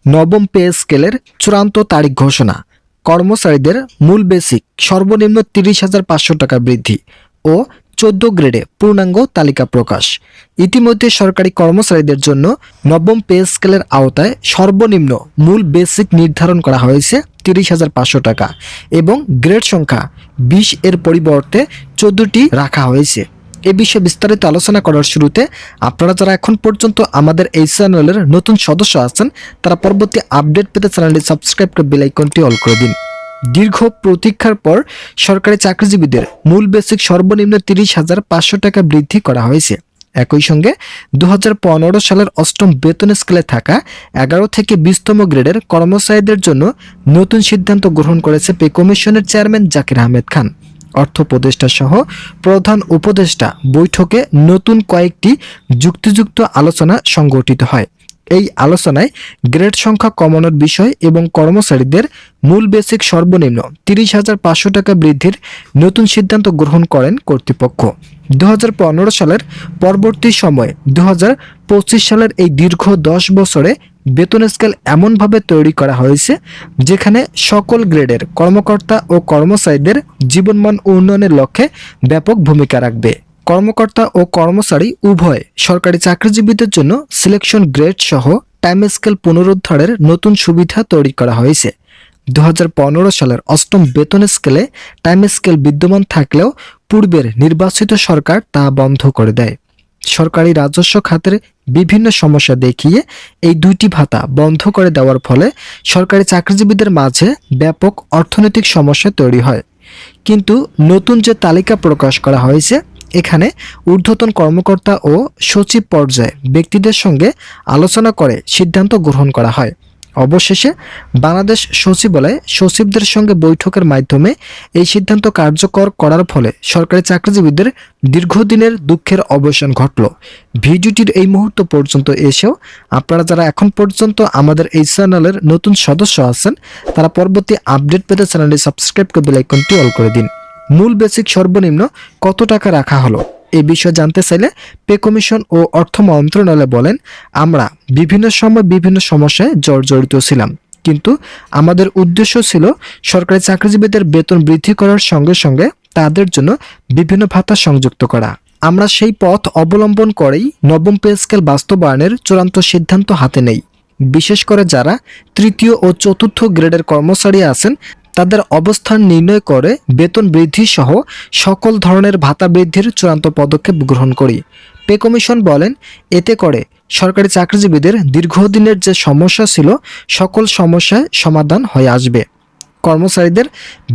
নবম পে স্কেলের চূড়ান্ত তারিখ ঘোষণা, কর্মচারীদের মূল বেসিক সর্বনিম্ন 30,500 টাকা বৃদ্ধি ও 14 গ্রেডে পূর্ণাঙ্গ তালিকা প্রকাশ। ইতিমধ্যে সরকারি কর্মচারীদের জন্য নবম পে স্কেলের আওতায় সর্বনিম্ন মূল বেসিক নির্ধারণ করা হয়েছে 30,500 টাকা এবং গ্রেড সংখ্যা 20 এর পরিবর্তে 14টি রাখা হয়েছে। এ বিষয়ে বিস্তারিত আলোচনা করার শুরুতে আপনারা যারা এখন পর্যন্ত আমাদের এই চ্যানেলের নতুন সদস্য আছেন তারা পরবর্তী আপডেট পেতে চ্যানেলটি সাবস্ক্রাইব করে বেল আইকনটি অল করে দিন। দীর্ঘ প্রতীক্ষার পর সরকারি চাকরিজীবীদের মূল বেসিক সর্বনিম্ন 30,500 টাকা বৃদ্ধি করা হয়েছে। একই সঙ্গে 2015 সালের অষ্টম বেতন স্কেলে থাকা 11 থেকে 20তম গ্রেডের কর্মচারীদের জন্য নতুন সিদ্ধান্ত গ্রহণ করেছে পে কমিশনের চেয়ারম্যান জাকির আহমেদ খান। অর্থ উপদেষ্টা সহ প্রধান উপদেষ্টা বৈঠকে নতুন কয়েকটি যুক্তিযুক্ত আলোচনা সংগঠিত হয়। এই আলোচনায় গ্রেড সংখ্যা কমানোর বিষয় এবং কর্মচারীদের মূল বেসিক সর্বনিম্ন 30,500 টাকা বৃদ্ধির নতুন সিদ্ধান্ত গ্রহণ করেন কর্তৃপক্ষ। 2015 সালের পরবর্তী সময়ে 2025 সালের এই দীর্ঘ 10 বছরে বেতন স্কেল এমনভাবে তৈরি করা হয়েছে যেখানে সকল গ্রেডের কর্মকর্তা ও কর্মচারীদের জীবনমান উন্নয়নের লক্ষ্যে ব্যাপক ভূমিকা রাখবে। কর্মকর্তা ও কর্মচারী উভয় সরকারি চাকরিজীবীদের জন্য সিলেকশন গ্রেড সহ টাইম স্কেল পুনরুদ্ধারের নতুন সুবিধা তৈরি করা হয়েছে। 2015 সালের অষ্টম বেতন স্কেলে টাইম স্কেল বিদ্যমান থাকলেও পূর্বের নির্বাচিত সরকার তা বন্ধ করে দেয়। সরকারি রাজস্ব খাতের বিভিন্ন সমস্যা দেখিয়ে এই দুইটি ভাতা বন্ধ করে দেওয়ার ফলে সরকারি চাকরিজীবীদের মাঝে ব্যাপক অর্থনৈতিক সমস্যা তৈরি হয়। কিন্তু নতুন যে তালিকা প্রকাশ করা হয়েছে এখানে ঊর্ধ্বতন কর্মকর্তা ও সচিব পর্যায়ে ব্যক্তিদের সঙ্গে আলোচনা করে সিদ্ধান্ত গ্রহণ করা হয়। অবশেষে বাংলাদেশ সচিবালয়ে সচিবদের সঙ্গে বৈঠকের মাধ্যমে এই সিদ্ধান্ত কার্যকর করার ফলে সরকারি চাকরিজীবীদের দীর্ঘদিনের দুঃখের অবসান ঘটল। ভিডিওটির এই মুহূর্ত পর্যন্ত এসেও আপনারা যারা এখন পর্যন্ত আমাদের এই চ্যানেলের নতুন সদস্য আছেন তারা পরবর্তী আপডেট পেতে চ্যানেলটি সাবস্ক্রাইব করে বেল আইকনটি অল করে দিন। মূল বেসিক সর্বনিম্ন কত টাকা রাখা হলো এই বিষয়ে জানতে চাইলে পে কমিশন ও অর্থ মন্ত্রণালয় বলেন, আমরা বিভিন্ন সময় বিভিন্ন সমস্যায় জর্জরিত ছিলাম, কিন্তু আমাদের উদ্দেশ্য ছিল সরকারি চাকরিজীবীদের বেতন বৃদ্ধি করার সঙ্গে সঙ্গে তাদের জন্য বিভিন্ন ভাতা সংযুক্ত করা। আমরা সেই পথ অবলম্বন করেই নবম পে স্কেল বাস্তবায়নের চূড়ান্ত সিদ্ধান্ত হাতে নেই। বিশেষ করে যারা তৃতীয় ও চতুর্থ গ্রেডের কর্মচারী আছেন তাদের অবস্থান নির্ণয় করে বেতন বৃদ্ধি সহ সকল ধরনের ভাতা বৃদ্ধির চূড়ান্ত পদক্ষেপ গ্রহণ করি। পে কমিশন বলেন, এতে করে সরকারি চাকরিজীবীদের দীর্ঘদিনের যে সমস্যা ছিল সকল সমস্যায় সমাধান হয়ে আসবে। কর্মচারীদের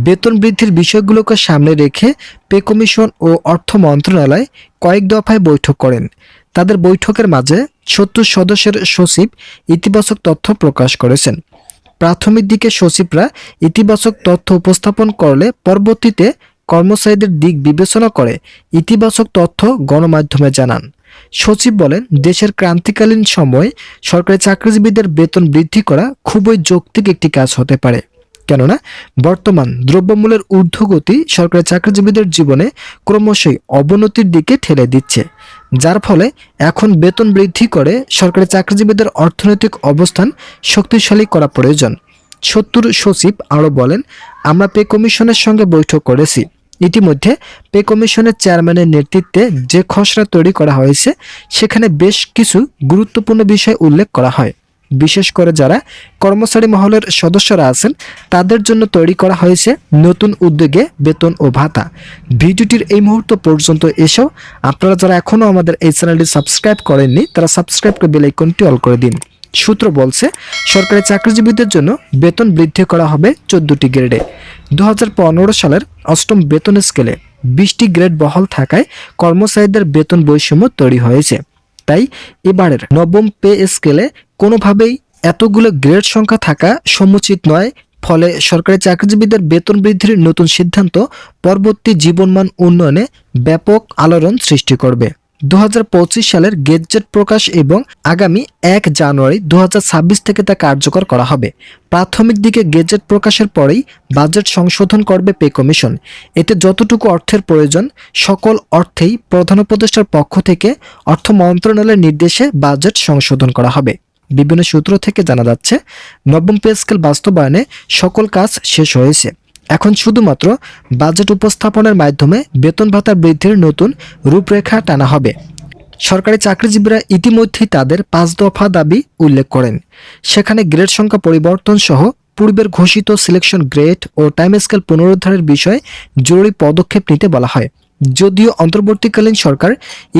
বেতন বৃদ্ধির বিষয়গুলোকে সামনে রেখে পে কমিশন ও অর্থ মন্ত্রণালয় কয়েক দফায় বৈঠক করেন। তাদের বৈঠকের মাঝে 70 সদস্যের সচিব ইতিবাচক তথ্য প্রকাশ করেছেন। প্রাথমিক দিকে সচিবরা ইতিবাচক তথ্য উপস্থাপন করলে পরবর্তীতে কর্মচারীদের দিক বিবেচনা করে ইতিবাচক তথ্য গণমাধ্যমে জানান। সচিব বলেন, দেশের ক্রান্তিকালীন সময়ে সরকারি চাকরিজীবীদের বেতন বৃদ্ধি করা খুবই যৌক্তিক একটি কাজ হতে পারে, কেননা বর্তমান দ্রব্যমূল্যের ঊর্ধ্বগতি সরকারি চাকরিজীবীদের জীবনে ক্রমশই অবনতির দিকে ঠেলে দিচ্ছে, যার ফলে এখন বেতন বৃদ্ধি করে সরকারি চাকরিজীবীদের অর্থনৈতিক অবস্থান শক্তিশালী করা প্রয়োজন। 70 সচিব আরও বলেন, আমরা পে কমিশনের সঙ্গে বৈঠক করেছি। ইতিমধ্যে পে কমিশনের চেয়ারম্যানের নেতৃত্বে যে খসড়া তৈরি করা হয়েছে সেখানে বেশ কিছু গুরুত্বপূর্ণ বিষয় উল্লেখ করা হয়। বিশেষ করে যারা কর্মচারী মহলের সদস্যরা আছেন তাদের জন্য তৈরি করা হয়েছে নতুন উদ্যোগে বেতন ও ভাতা। ভিডিওটির এই মুহূর্ত পর্যন্ত এসেও আপনারা যারা এখনও আমাদের এই চ্যানেলটি সাবস্ক্রাইব করেননি তারা সাবস্ক্রাইব করে বেল আইকনটি অল করে দিন। সূত্র বলছে, সরকারি চাকরিজীবীদের জন্য বেতন বৃদ্ধি করা হবে 14টি গ্রেডে। 2015 সালের অষ্টম বেতন স্কেলে 20টি গ্রেড বহাল থাকায় কর্মচারীদের বেতন বৈষম্য তৈরি হয়েছে। তাই এবারের নবম পে স্কেলে কোনোভাবেই এতগুলো গ্রেড সংখ্যা থাকা সমুচিত নয়। ফলে সরকারি চাকরিজীবীদের বেতন বৃদ্ধির নতুন সিদ্ধান্ত পরবর্তী জীবনমান উন্নয়নে ব্যাপক আলোড়ন সৃষ্টি করবে। 2025 সালের গেজেট প্রকাশ এবং আগামী 1 জানুয়ারি 2026 থেকে তা কার্যকর করা হবে। প্রাথমিক দিকে গেজেট প্রকাশের পরেই বাজেট সংশোধন করবে পে কমিশন। এতে যতটুকু অর্থের প্রয়োজন সকল অর্থেই প্রধান উপদেষ্টার পক্ষ থেকে অর্থ মন্ত্রণালয়ের নির্দেশে বাজেট সংশোধন করা হবে। বিভিন্ন সূত্র থেকে জানা যাচ্ছে, নবম পে স্কেল বাস্তবায়নে সকল কাজ শেষ হয়েছে। এখন শুধুমাত্র বাজেট উপস্থাপনের মাধ্যমে বেতন ভাতা বৃদ্ধির নতুন রূপরেখা টানা হবে। সরকারি চাকরিজীবীরা ইতিমধ্যেই তাদের 5 দফা দাবি উল্লেখ করেন। সেখানে গ্রেড সংখ্যা পরিবর্তন সহ পূর্বের ঘোষিত সিলেকশন গ্রেড ও টাইম স্কেল পুনরুদ্ধারের বিষয়ে জরুরি পদক্ষেপ নিতে বলা হয়। যদিও অন্তর্বর্তীকালীন সরকার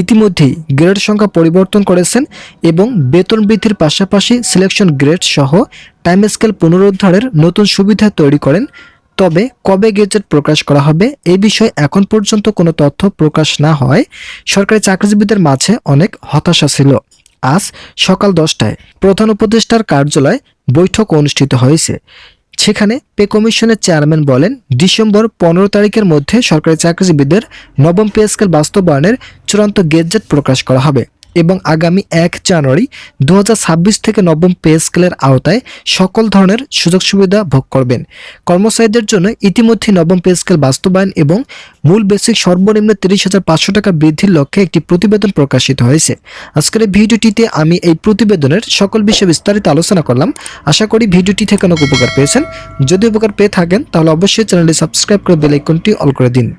ইতিমধ্যেই গ্রেড সংখ্যা পরিবর্তন করেছেন এবং বেতন বৃদ্ধির পাশাপাশি সিলেকশন গ্রেড সহ টাইম স্কেল পুনরুদ্ধারের নতুন সুবিধা তৈরি করেন, তবে কবে গেজেট প্রকাশ করা হবে এই বিষয়ে এখন পর্যন্ত কোনো তথ্য প্রকাশ না হয় সরকারি চাকরিজীবীদের মাঝে অনেক হতাশা ছিল। আজ সকাল 10টায় প্রধান উপদেষ্টার কার্যালয়ে বৈঠক অনুষ্ঠিত হয়েছে। সেখানে পে কমিশনের চেয়ারম্যান বলেন, ডিসেম্বর 15 তারিখের মধ্যে সরকারি চাকরিজীবীদের নবম পে স্কেল বাস্তবায়নের চূড়ান্ত গেজেট প্রকাশ করা হবে এবং আগামী 1 জানুয়ারি 2026 থেকে নবম পে স্কেলের আওতায় সকল ধরনের সুযোগ সুবিধা ভোগ করবেন। কর্মচারীদের জন্য ইতিমধ্যে নবম পে স্কেল বাস্তবায়ন এবং মূল বেসিক সর্বনিম্ন 30,500 টাকা বৃদ্ধির লক্ষ্যে একটি প্রতিবেদন প্রকাশিত হয়েছে। আজকের এই ভিডিওটিতে আমি এই প্রতিবেদনের সকল বিষয়ে বিস্তারিত আলোচনা করলাম। আশা করি ভিডিওটি থেকে অনেক উপকার পেয়েছেন। যদি উপকার পেয়ে থাকেন তাহলে অবশ্যই চ্যানেলটি সাবস্ক্রাইব করে বেল আইকনটি অল করে দিন।